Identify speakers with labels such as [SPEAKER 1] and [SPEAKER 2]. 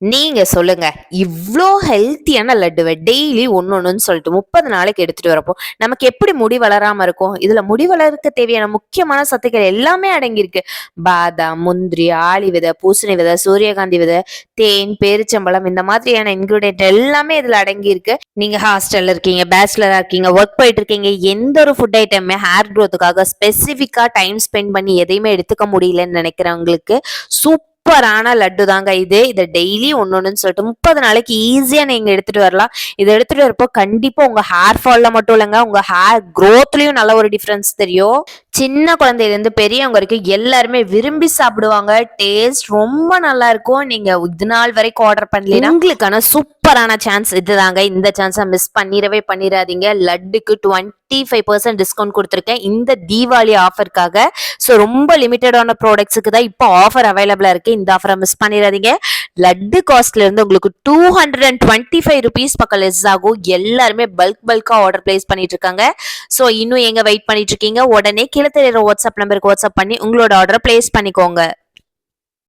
[SPEAKER 1] நீங்க சொல்லுங்க. இவ்ளோ ஹெல்த்தியான லட்டுவ டெய்லி ஒண்ணொண்ணுன்னு சொல்லிட்டு 30 நாளைக்கு எடுத்துட்டு வரப்போ, நமக்கு எப்படி முடி வளராம இருக்கும்? இதுல முடி வளர்றதுக்கு தேவையான முக்கியமான சத்துக்கள் எல்லாமே அடங்கியிருக்கு. பாதாம், முந்திரி, ஆளி விதை, பூசணி விதை, சூரியகாந்தி விதை, தேன், பேரிச்சம்பழம் இந்த மாதிரியான இன்கிரிடியன்ட் எல்லாமே இதுல அடங்கியிருக்கு. நீங்க ஹாஸ்டல்ல இருக்கீங்க, பேச்சுலரா இருக்கீங்க, ஒர்க் போயிட்டு இருக்கீங்க, எந்த ஒரு ஃபுட் ஐட்டமுமே ஹேர் குரோத்துக்காக ஸ்பெசிஃபிக்கா டைம் ஸ்பெண்ட் பண்ணி எதையுமே எடுத்துக்க முடியலன்னு நினைக்கிறவங்களுக்கு சூப்பரான லட்டு தாங்க இது. இத டெய்லி ஒண்ணொண்ணுன்னு சொல்லிட்டு 30 நாளைக்கு ஈஸியா நீங்க எடுத்துட்டு வரலாம். இத எடுத்துட்டு வரப்போ கண்டிப்பா உங்க ஹேர் ஃபால்ல மட்டும் இல்லங்க, உங்க ஹேர் குரோத்லயும் நல்ல ஒரு டிஃபரன்ஸ் தெரியும். சின்ன குழந்தையில இருந்து பெரியவங்க வரைக்கும் எல்லாருமே விரும்பி சாப்பிடுவாங்க. டேஸ்ட் ரொம்ப நல்லா இருக்கும். நீங்க இது நாள் வரைக்கும் ஆர்டர் பண்ணலனா உங்களுக்கான சூப்பரான சான்ஸ் இதுதாங்க. இந்த சான்ஸை மிஸ் பண்ணிடாதீங்க. லட்டுக்கு 25% டிஸ்கவுண்ட் கொடுத்துருக்கேன் இந்த தீபாவளி ஆஃபருக்காக. ஸோ ரொம்ப லிமிட்டடான ப்ராடக்ட்ஸுக்கு தான் இப்போ ஆஃபர் அவைலபிளா இருக்கு. இந்த ஆஃபரை மிஸ் பண்ணிடாதீங்க. லட்டு காஸ்ட்ல இருந்து உங்களுக்கு 225 ருபீஸ் பக்கம் லெஸ் ஆகும். எல்லாருமே பல்கா ஆர்டர் பிளேஸ் பண்ணிட்டு இருக்காங்க. ஸோ இன்னும் எங்க வெயிட் பண்ணிட்டு இருக்கீங்க? உடனே கீழே தெரியுற வாட்ஸ்அப் நம்பருக்கு வாட்ஸ்அப் பண்ணி உங்களோட ஆர்டரை பிளேஸ் பண்ணிக்கோங்க.